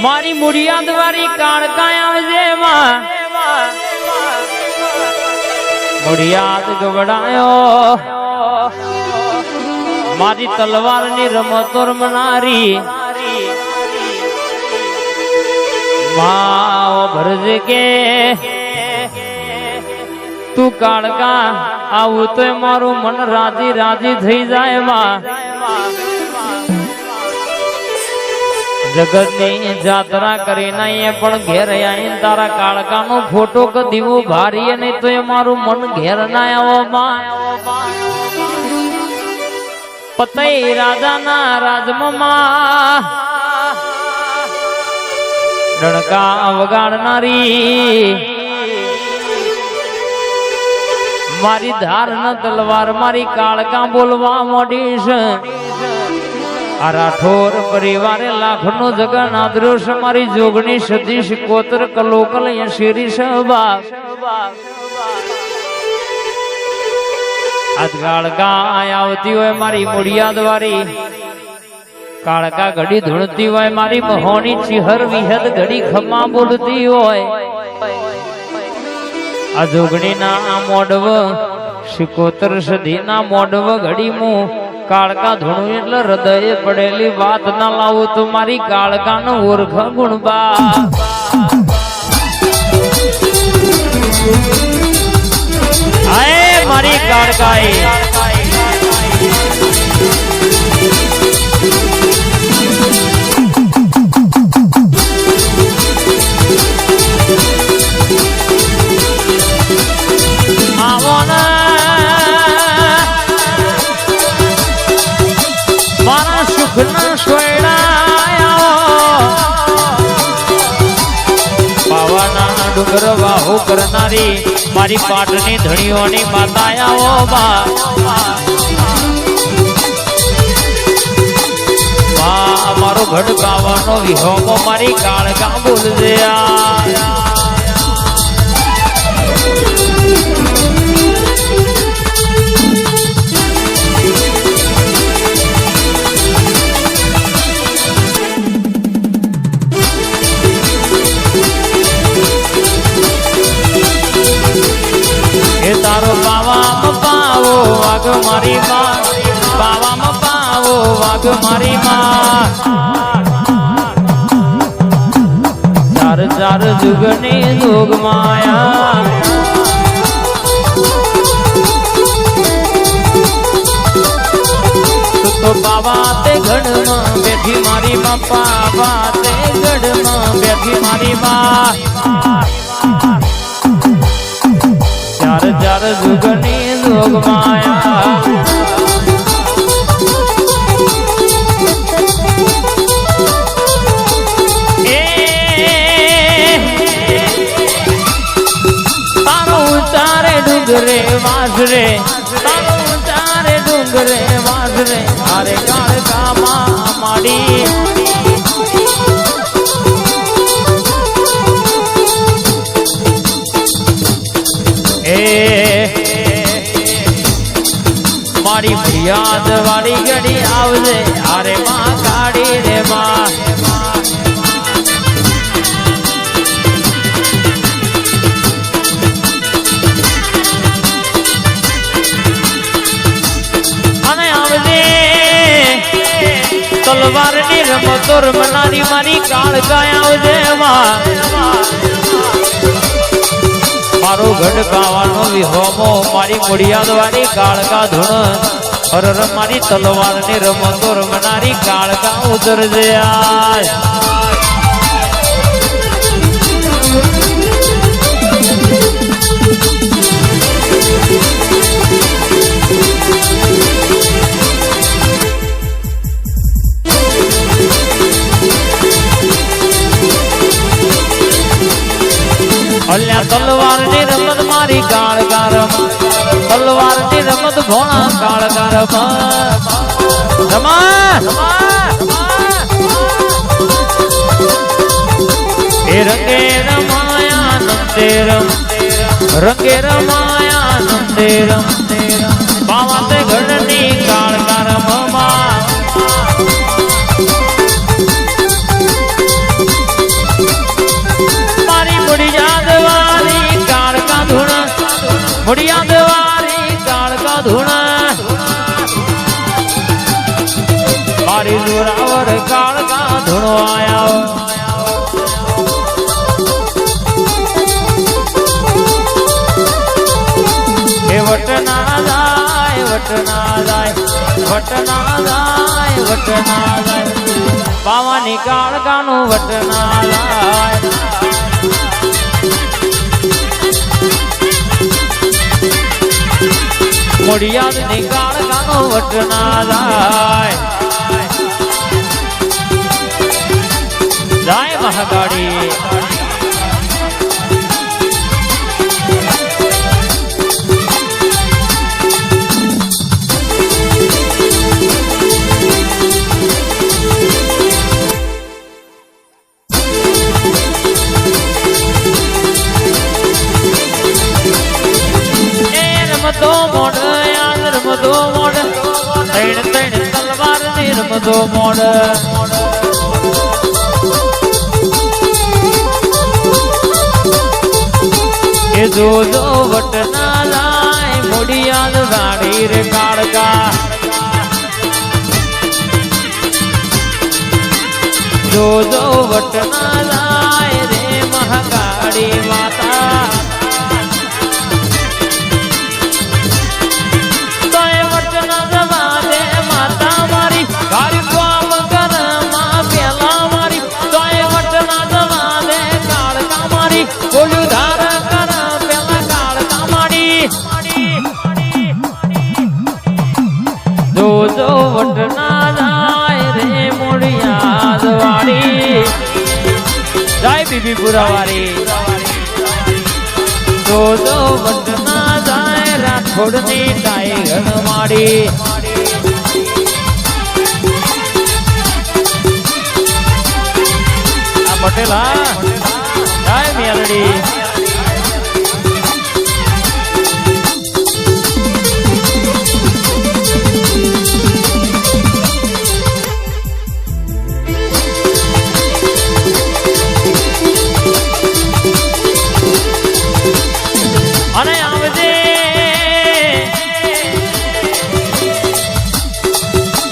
મારી મુડિયા દ્વારી કાળકાય આવજે માં મુડિયાદ ગવડાયો મારી તલવારની રમતો રમનારી માઓ ભરજે કે તું કાળકા આવું તો મારું મન રાજી રાજી થઈ જાય માં જગતની જાત્રા કરીને એ પણ ઘેર આવીને તારા કાળકાનો ફોટો કદીવો ભારીએ નહીં તો એ મારું મન ઘેર ના આવો માં પતઈ રાજાના રાજમાં ડણકા વગાડનારી મારી ધાર ન તલવાર મારી કાળકા બોલવા મોડીશ આ રાઠોર પરિવારે લાખનો જગન આદર્શ મારી જોગણી સતીશ કોતર કલોકલ શિરીષ બાગ આજ કાળકા આવતી હોય મારી મુડિયા દ્વારી કાળકા ઘડી ધૂણતી હોય મારી મહોની ચિહર વિહદ ઘડી ખમા બોલતી હોય આ જોગણી ના મોડવ શિકોતર સદી ના મોડવ ઘડી મું કાળકા ધૂણું એટલે હૃદય પડેલી વાત ના લાવું તો મારી કાળકા નો ઓળખ ગુણબા આય મારી કાળકાએ ડુંગર વાહુ કરનારી મારી પાટની ધણીઓની માતાયાઓ મારો ઘડ ગાવાનો વિહોમો મારી કાળકા બોલજે તારો પાવામાં પાવો વાગ મારી માં પાવામાં પાવો વાગ મારી માં ચાર ચાર જુગની જોગ માયા તો પાવા તે ગઢમાં બેઠી મારી માં પાવા તે ગઢમાં બેઠી મારી માં ચાર ચાર જુગની જોગ માયા તારો ઉચારે ડુંગરે વાસરે તારો ઉચારે ડુંગરે વાસરે અરે કાળકા માડી મારી ફરિયાદ વાળી ઘડી આવજે અરે માં કાઢી રે માં અને આવજે તલવારની રમતો રમનારી મારી કાળકા આવજે માં મારો ગઢ ગાવાનો વિહોમો મારી મુડિયા દ્વારી કાળકા ધૂણ અરર મારી તલવારની રમતો રમનારી કાળકા ઉતરજે અલ્યા તલવારની રમત મારી કાળકા રમ તલવારની રમત ભોણા કાળકા રમા એ રંગે રમાયા નંદે રંગે રમાયા નંદે બાવા તે ઘડની કાળકા રમમાં मारी जोरावर काल का धुनो आया वटना जाए वटना जाए वटना जाए वटना जाए पावानी काल कानो वटना जाए मोड़ियाद निकाल कानो वटना जाए जाए महागाड़ी दो मोड़ तैण तैण तलवार निर्म दो मोड़ ये जो वटना लाए मुड़ियाल गाड़ी रे काड़का जो वटना लाए रे महागाड़ी माता जो वटना जाए रे मुड़ियाद वाड़ी जाए बीबी बुरावारी जो वटना जाए राठौड़नी टाइगर माड़ी पटेला जाए मियालड़ी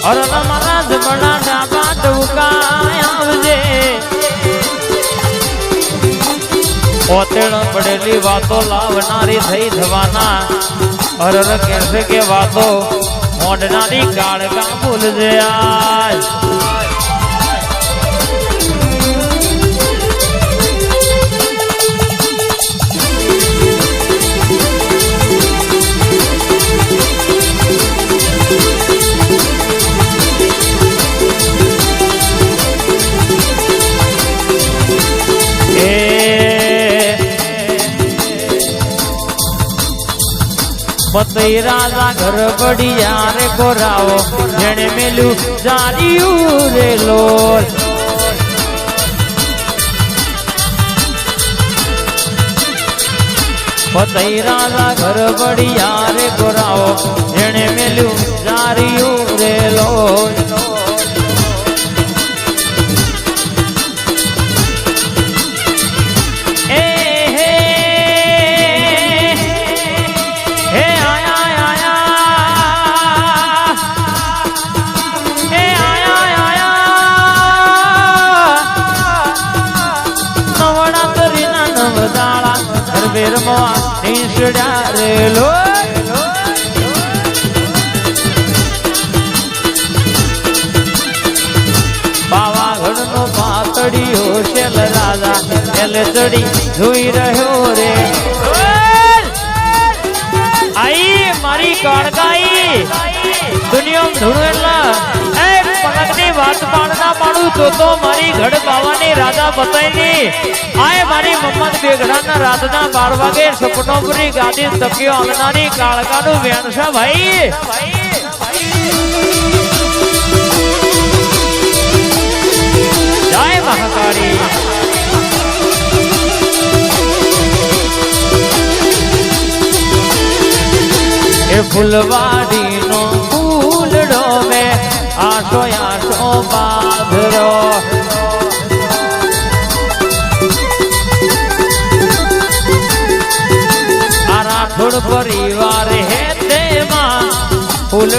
और महाराज बड़ा डाबा टूकाजे ओतेड़ पड़ेली बातों लावनारी थई धवाना और कैसे के बातों मोड़नारी काल का भूल जाए पतई राजा घर बढ़िया रे गोराओ जेने मेलू जारियू रे लोल पतई राजा घर बढ़िया रे गोराओ जेने मेलू जारियू रे लोल पावागढ़ नो पातड़ियो शेल राजा एल चढ़ी जोई रहो रे आई मारी काड़काई दुनिया में धुड़ेला पगनी बात पाड़ना पाड़ू तो मारी घड़ पावानी राजा बताईनी आए मारी मम्मद बेगड़ा रातना 12 वागे सपनोपुरी गादी तकियो अलनारी काड़का नु व्यानसा भाई जय महाकाली ए फुलवाड़ी नो फूलड़ो में आशो आशो बाधरो राठौड़ परिवार है तेमा फूल